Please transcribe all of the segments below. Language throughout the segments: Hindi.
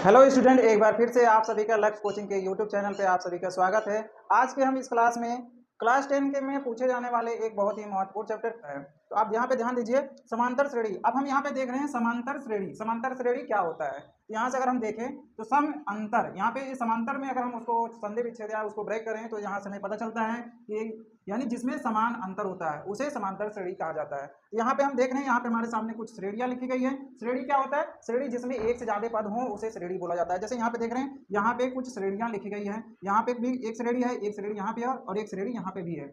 हेलो स्टूडेंट, एक बार फिर से आप सभी का लक्ष्य कोचिंग के यूट्यूब चैनल पे आप सभी का स्वागत है। आज के हम इस क्लास में क्लास 10 के में पूछे जाने वाले एक बहुत ही महत्वपूर्ण चैप्टर है। तो आप यहाँ पे ध्यान दीजिए, समांतर श्रेणी। अब हम यहाँ पे देख रहे हैं समांतर श्रेणी। समांतर श्रेणी क्या होता है? यहाँ से अगर हम देखें तो सम अंतर, यहाँ पे समांतर में अगर हम उसको संधि विच्छेद या उसको ब्रेक करें तो यहाँ से हमें पता चलता है कि यानी जिसमें समान अंतर होता है उसे समांतर श्रेणी कहा जाता है। यहाँ पे हम देख रहे हैं, यहाँ पे हमारे सामने कुछ श्रेणियां लिखी गई है। श्रेणी क्या होता है? श्रेणी जिसमें एक से ज्यादा पद हो उसे श्रेणी बोला जाता है। जैसे यहाँ पे देख रहे हैं, यहाँ पे कुछ श्रेणियां लिखी गई है। यहाँ पे भी एक श्रेणी है, एक श्रेणी यहाँ पे है और एक श्रेणी यहाँ पे भी है।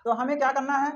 तो हमें क्या करना है,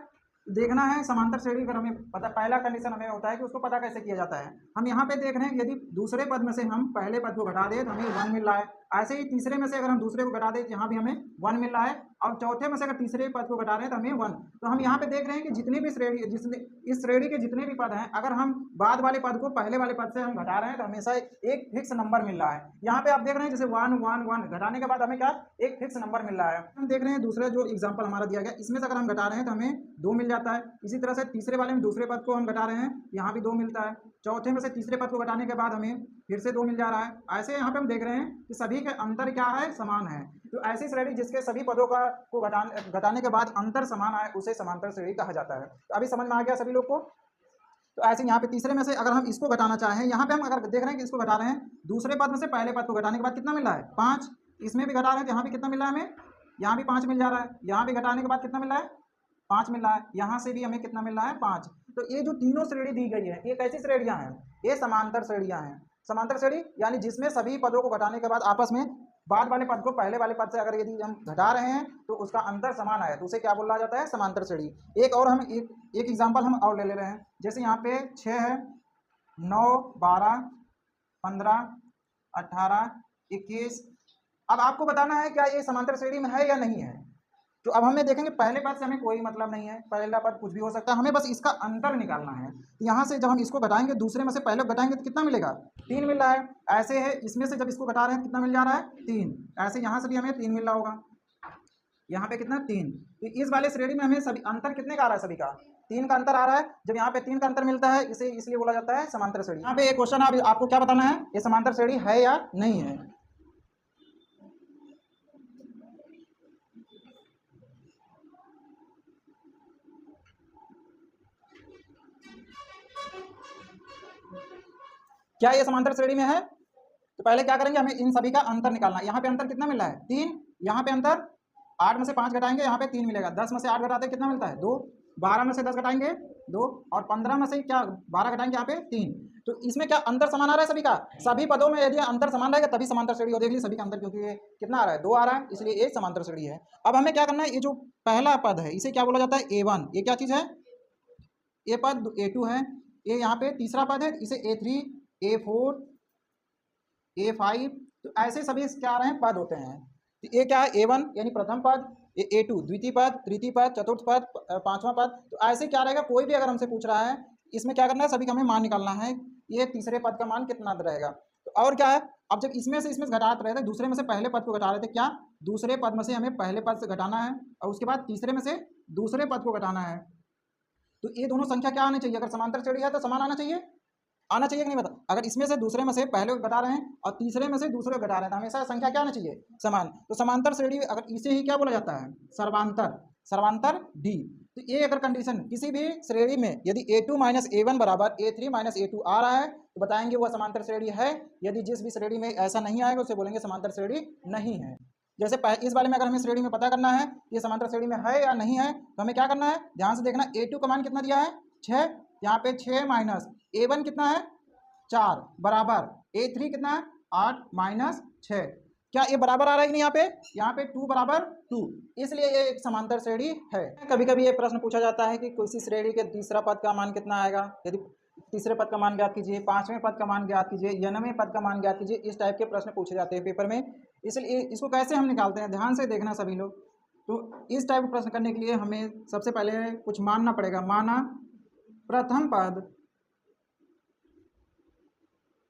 देखना है समांतर श्रेणी। अगर हमें पता, पहला कंडीशन हमें होता है कि उसको पता कैसे किया जाता है। हम यहाँ पे देख रहे हैं, यदि दूसरे पद में से हम पहले पद को घटा दें तो हमें 1 मिल रहा है। ऐसे ही तीसरे में से अगर हम दूसरे को घटा दें तो यहाँ भी हमें 1 मिल रहा है। और चौथे में से अगर तीसरे पद को घटा रहे हैं तो हमें 1। तो हम यहाँ पे देख रहे हैं कि जितनी भी श्रेणी, जिसने इस श्रेणी के जितने भी पद हैं, अगर हम बाद वाले पद को पहले वाले पद से हम घटा रहे हैं तो हमेशा एक फिक्स नंबर मिल रहा है। यहाँ पे आप देख रहे हैं, जैसे 1 1 1 घटाने के बाद हमें क्या, एक फिक्स नंबर मिल रहा है। हम देख रहे हैं दूसरा जो एग्जाम्पल हमारा दिया गया, इसमें से अगर हम घटा रहे हैं तो हमें 2 मिल जाता है। इसी तरह से तीसरे वाले में दूसरे पद को हम घटा रहे हैं, यहाँ भी 2 मिलता है। चौथे में से तीसरे पद को घटाने के बाद हमें फिर से 2 मिल जा रहा है। ऐसे यहाँ पे हम देख रहे हैं कि सभी के अंतर क्या है, समान है। तो ऐसी श्रेणी जिसके सभी पदों का को घटाने के बाद अंतर समान आए उसे समांतर श्रेणी कहा जाता है। तो अभी समझ में आ गया सभी लोग को? तो ऐसे यहाँ पे तीसरे में से अगर हम इसको घटाना चाहें, यहाँ पे हम अगर देख रहे हैं कि इसको घटा रहे हैं, दूसरे पद में से पहले पद को घटाने के बाद कितना मिल रहा है, 5। इसमें भी घटा रहे हैं तो यहाँ भी कितना मिल रहा है हमें, यहाँ भी 5 मिल जा रहा है। यहाँ भी घटाने के बाद कितना मिल रहा है, 5 मिल रहा है। यहाँ से भी हमें कितना मिल रहा है, 5। तो ये जो तीनों श्रेणी दी गई है, ये कैसी श्रेणियां हैं? ये समांतर श्रेणियां हैं। समांतर श्रेणी यानी जिसमें सभी पदों को घटाने के बाद आपस में बाद वाले पद को पहले वाले पद से अगर यदि हम घटा रहे हैं तो उसका अंतर समान आया तो उसे क्या बोला जाता है, समांतर श्रेणी। एक और हम एक एग्जाम्पल हम और ले रहे हैं। जैसे यहाँ पे 6 है, 9 12 15 18 21। अब आपको बताना है क्या ये समांतर श्रेणी में है या नहीं है। तो अब हमें देखेंगे, पहले पद से हमें कोई मतलब नहीं है, पहला पद कुछ भी हो सकता है, हमें बस इसका अंतर निकालना है। यहाँ से जब हम इसको घटाएंगे, दूसरे में से पहले घटाएंगे तो कितना मिलेगा, 3 मिल रहा है। ऐसे है, इसमें से जब इसको घटा रहे हैं कितना मिल जा रहा है, 3। ऐसे यहाँ से भी हमें 3 मिल रहा होगा। यहाँ पे कितना, 3। तो इस वाले श्रेणी में हमें सभी अंतर कितने का आ रहा है, सभी का 3 का अंतर आ रहा है। जब यहाँ पे 3 का अंतर मिलता है, इसे इसलिए बोला जाता है समांतर श्रेणी। यहाँ पे एक क्वेश्चन आपको क्या बताना है, ये समांतर श्रेणी है या नहीं है। क्या ये समांतर श्रेणी में है? तो पहले क्या करेंगे, हमें इन सभी का अंतर निकालना है। यहाँ पे अंतर कितना मिल रहा है, 3। यहाँ पे अंतर 8 में से 5 घटाएंगे, यहाँ पे 3 मिलेगा। 10 में से 8 घटाते कितना मिलता है, 2। 12 में से 10 घटाएंगे 2, और 15 में से क्या 12 घटाएंगे, यहाँ पे 3। तो इसमें क्या अंतर समान आ रहा है सभी का। सभी पदों में यदि अंतर समान रहेगा तभी समांतर श्रेणी हो। देख लीजिए सभी का अंतर, क्योंकि ये कितना आ रहा है, 2 आ रहा है, इसलिए ये समांतर श्रेणी है। अब हमें क्या करना है, ये जो पहला पद है इसे क्या बोला जाता है, A1। ये क्या चीज़ है, ये पद A2 है। ये यहाँ पे तीसरा पद है, इसे A3 A4 A5। तो ऐसे सभी क्या आ रहे हैं, पद होते हैं। तो ये क्या है, A1 यानी प्रथम पद, ये A2 द्वितीय पद, तृतीय पद, चतुर्थ पद, पांचवा पद। तो ऐसे क्या रहेगा, कोई भी अगर हमसे पूछ रहा है, इसमें क्या करना है, सभी का हमें मान निकालना है। ये तीसरे पद का मान कितना रहेगा। तो और क्या है, अब जब इसमें से घटा रहे थे, दूसरे में से पहले पद को घटा रहे थे, क्या दूसरे पद में से हमें पहले पद से घटाना है और उसके बाद तीसरे में से दूसरे पद को घटाना है। तो ये दोनों संख्या क्या आनी चाहिए, अगर समांतर श्रेणी है तो समान आना चाहिए, आना चाहिए कि नहीं बता। अगर इसमें से दूसरे में से पहले को घटा रहे हैं और तीसरे में से दूसरे को घटा रहे हैं तो हमेशा संख्या क्या आना चाहिए, समान। तो समांतर श्रेणी अगर इसे ही क्या बोला जाता है, सर्वांतर। सर्वांतर डी। तो ये अगर कंडीशन किसी भी श्रेणी में यदि A2 - A1 बराबर A3 - A2 आ रहा है तो बताएंगे वह समांतर श्रेणी है। यदि जिस भी श्रेणी में ऐसा नहीं आएगा उसे बोलेंगे समांतर श्रेणी नहीं है। जैसे इस वाले में अगर हमें श्रेणी में पता करना है ये समांतर श्रेणी में है या नहीं है, तो हमें क्या करना है, ध्यान से देखना। A2 का मान कितना दिया है, 6। यहाँ पे 6 माइनस A1 कितना है, 4 बराबर A3 कितना है, 8 माइनस 6। क्या ये बराबर आ रहा है कि नहीं, यहाँ पे 2 बराबर 2, इसलिए ये एक समांतर श्रेणी है। कभी कभी ये प्रश्न पूछा जाता है कि किसी श्रेणी के तीसरा पद का मान कितना आएगा। यदि तीसरे पद का मान ज्ञात कीजिए, 5वें पद का मान ज्ञात कीजिए, 9वें पद का मान ज्ञात कीजिए, इस टाइप के प्रश्न पूछे जाते हैं पेपर में। इसलिए इसको कैसे हम निकालते हैं, ध्यान से देखना सभी लोग। तो इस टाइप का प्रश्न करने के लिए हमें सबसे पहले कुछ मानना पड़ेगा। माना प्रथम पद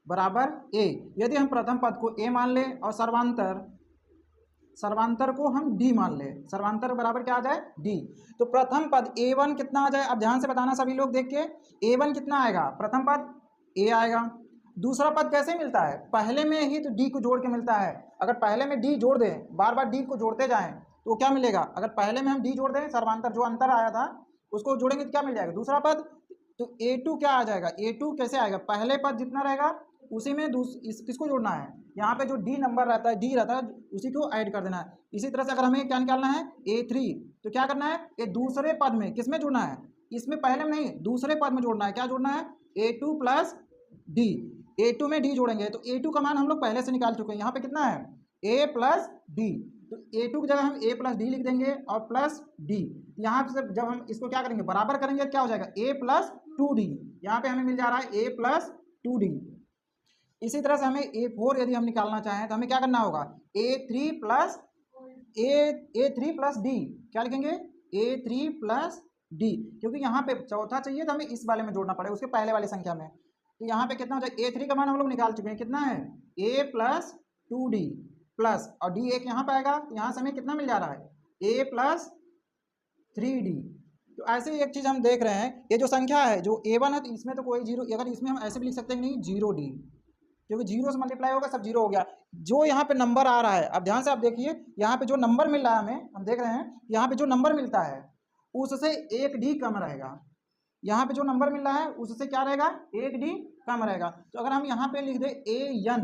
बराबर A। यदि हम प्रथम पद को A मान लें और सर्वांतर को हम D मान लें, सर्वांतर बराबर क्या आ जाए, D। तो प्रथम पद A1 कितना आ जाए, अब ध्यान से बताना सभी लोग देख के। A1 कितना आएगा, प्रथम पद A आएगा, दूसरा पद कैसे मिलता है, पहले में ही तो डी को जोड़ के मिलता है। अगर पहले में डी जोड़ दें, बार बार डी को जोड़ते जाएं तो क्या मिलेगा, अगर पहले में हम डी जोड़ दें, सर्वांतर जो अंतर आया था उसको जोड़ेंगे तो क्या मिल जाएगा, दूसरा पद। तो a2 क्या आ जाएगा, a2 कैसे आएगा, पहले पद जितना रहेगा उसी में किसको जोड़ना है, यहाँ पे जो डी नंबर रहता है, डी रहता है, उसी को ऐड कर देना है। इसी तरह से अगर हमें क्या निकालना है a3, तो क्या करना है, ये दूसरे पद में किस में जोड़ना है, इसमें पहले में नहीं दूसरे पद में जोड़ना है। क्या जोड़ना है, a2 प्लस डी, a2 में डी जोड़ेंगे तो a2 का मान हम लोग पहले से निकाल चुके हैं, यहाँ पे कितना है a प्लस डी, तो a2 की जगह हम a प्लस डी लिख देंगे और प्लस डी। यहाँ से जब हम इसको क्या करेंगे, बराबर करेंगे, क्या हो जाएगा a प्लस 2d, यहाँ पे हमें मिल जा रहा है a प्लस 2d। इसी तरह से हमें a4 यदि हम निकालना चाहें तो हमें क्या करना होगा, a3 प्लस डी, क्या लिखेंगे a3 प्लस डी, क्योंकि यहाँ पे चौथा चाहिए तो हमें इस वाले में जोड़ना पड़ेगा उसके पहले वाली संख्या में। तो यहाँ पे कितना हो जाएगा, a3 का मान हम लोग निकाल चुके हैं, कितना है a प्लस 2d प्लस, और डी एक यहाँ पे आएगा, तो यहाँ से हमें कितना मिल जा रहा है a प्लस 3d। तो ऐसे ही एक चीज़ हम देख रहे हैं, ये जो संख्या है जो a1 है तो इसमें तो कोई जीरो, अगर इसमें हम ऐसे भी लिख सकते हैं नहीं 0d, क्योंकि जीरो से मल्टीप्लाई होगा सब जीरो हो गया। जो यहाँ पे नंबर आ रहा है, अब ध्यान से आप देखिए, यहाँ पे जो नंबर मिल रहा है हमें, हम देख रहे हैं यहाँ पे जो नंबर मिलता है उससे 1d कम रहेगा, यहाँ पे जो नंबर मिल रहा है उससे क्या रहेगा, 1d कम रहेगा। तो अगर हम यहाँ पे लिख दे an,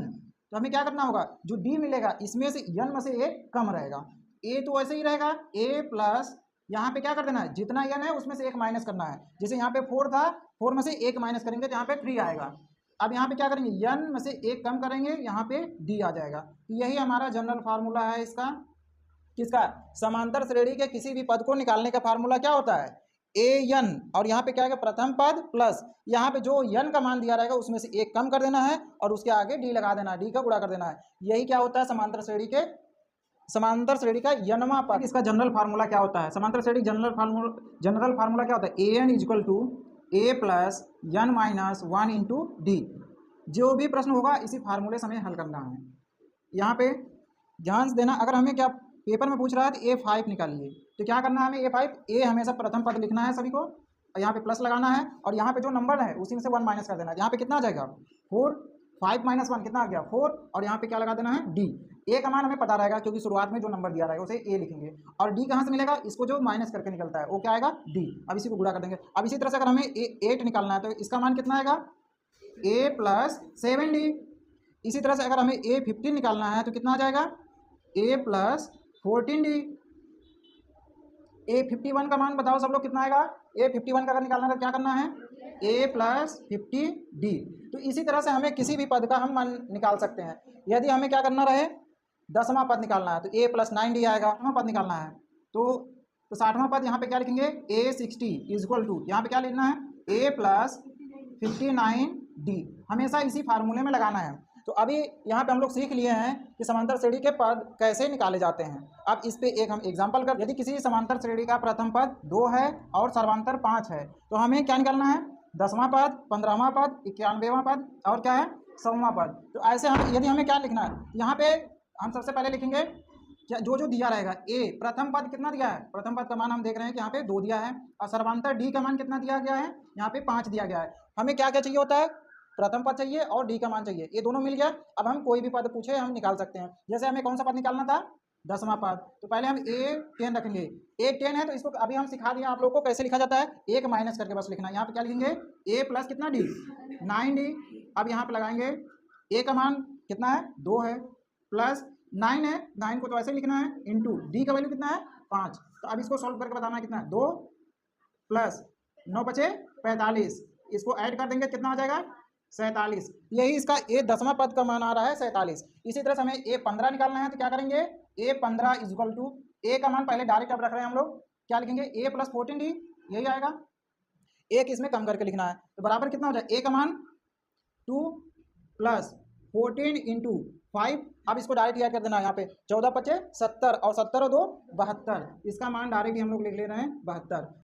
तो हमें क्या करना होगा, जो d मिलेगा इसमें से n में से एक कम रहेगा, a तो ऐसे ही रहेगा a प्लस, यहाँ पे क्या कर देना है, जितना n है उसमें से एक माइनस करना है। जैसे यहाँ पे 4 था, 4 में से एक माइनस करेंगे तो यहाँ पे 3 आएगा। अब यहाँ पे क्या करेंगे, n में से एक कम करेंगे, यहाँ पे d आ जाएगा। तो यही हमारा जनरल फार्मूला है इसका, किसका, समांतर श्रेणी के किसी भी पद को निकालने का फार्मूला क्या होता है, an, और यहाँ पे क्या है, प्रथम पद प्लस यहाँ पे जो n का मान दिया रहेगा उसमें से एक कम कर देना है और उसके आगे d लगा देना है, d का गुणा कर देना है। यही क्या होता है समांतर श्रेणी का यनवा पद। इसका जनरल फार्मूला क्या होता है, समांतर श्रेणी जनरल फार्मूला क्या होता है, an equal to a plus n minus 1 into D. जो भी प्रश्न होगा इसी फार्मूले से हमें हल करना है। यहाँ पे ध्यान से देना, अगर हमें क्या पेपर में पूछ रहा है तो a5 निकालिए, तो क्या करना है हमें, a5, a हमेशा प्रथम पद लिखना है सभी को, और यहाँ पे प्लस लगाना है, और यहाँ पे जो नंबर है उसी में से 1 माइनस कर देना है। यहाँ पे कितना आ जाएगा 4, 5 माइनस 1 कितना आ गया 4, और यहाँ पे क्या लगा देना है d। a का मान हमें पता रहेगा क्योंकि शुरुआत में जो नंबर दिया रहेगा उसे a लिखेंगे, और d कहाँ से मिलेगा, इसको जो माइनस करके निकलता है वो क्या आएगा d। अब इसी को गुणा कर देंगे। अब इसी तरह से अगर हमें 8 निकालना है तो इसका मान कितना आएगा a प्लस 7d। इसी तरह से अगर हमें a15 निकालना है तो कितना आ जाएगा a प्लस 14d। a51 का मान बताओ सब लोग कितना आएगा, a51 का अगर निकालना है तो क्या करना है a प्लस 50d। तो इसी तरह से हमें किसी भी पद का हम मान निकाल सकते हैं। यदि हमें क्या करना रहे, 10वां पद निकालना है तो a प्लस 9d आएगा। 60वां पद निकालना है तो 60वां पद यहाँ पे क्या लिखेंगे, a60 इक्वल टू, यहाँ पे क्या लिखना है a प्लस 59d। हमेशा इसी फार्मूले में लगाना है। तो अभी यहाँ पे हम लोग सीख लिए हैं कि समांतर श्रेणी के पद कैसे निकाले जाते हैं। अब इस पे एक हम एग्जांपल कर, यदि किसी समांतर श्रेणी का प्रथम पद 2 है और सर्वांतर 5 है तो हमें क्या निकालना है, 10वां पद, 15वां पद, 91वां पद और क्या है 100वां पद। तो ऐसे हम, यदि हमें क्या लिखना है, यहाँ पे हम सबसे पहले लिखेंगे क्या, जो दिया रहेगा a, प्रथम पद कितना दिया है, प्रथम पद का मान हम देख रहे हैं कि यहाँ पे 2 दिया है, और सर्वांतर d का मान कितना दिया गया है, यहाँ पे 5 दिया गया है। हमें क्या क्या चाहिए होता है, प्रथम पद चाहिए और डी का मान चाहिए, ये दोनों मिल गया। अब हम कोई भी पद पूछे हम निकाल सकते हैं। जैसे हमें कौन सा पद निकालना था, 10वां पद, तो पहले हम a10 रखेंगे। a10 है तो इसको अभी हम सिखा दिए आप लोगों को कैसे लिखा जाता है, एक माइनस करके बस लिखना है। यहाँ पे क्या लिखेंगे a प्लस कितना d, 9d। अब यहाँ पे लगाएंगे a का मान कितना है 2 है, प्लस 9 है, 9 को तो ऐसे लिखना है, इंटू d का वैल्यू कितना है 5। तो अब इसको सॉल्व करके बताना है कितना है, 2 प्लस 9 बचे 45, इसको ऐड कर देंगे कितना आ जाएगा 47। यही इसका a10वां पद का मान आ रहा है 47। इसी तरह से हमें a15 निकालना है तो क्या करेंगे, a15 इक्वल टू, a का मान पहले डायरेक्ट अब रख रहे हैं हम लोग, क्या लिखेंगे a प्लस 14d, यही आएगा। एक इसमें कम करके लिखना है तो बराबर कितना हो जाए, a का मान 2 प्लस 14 इंटू 5। अब इसको डायरेक्ट ऐड कर देना है, यहाँ पे 14 × 5 = 70 और 70 और 2 = 72। इसका मान डायरेक्ट हम लोग लिख ले रहे हैं 72।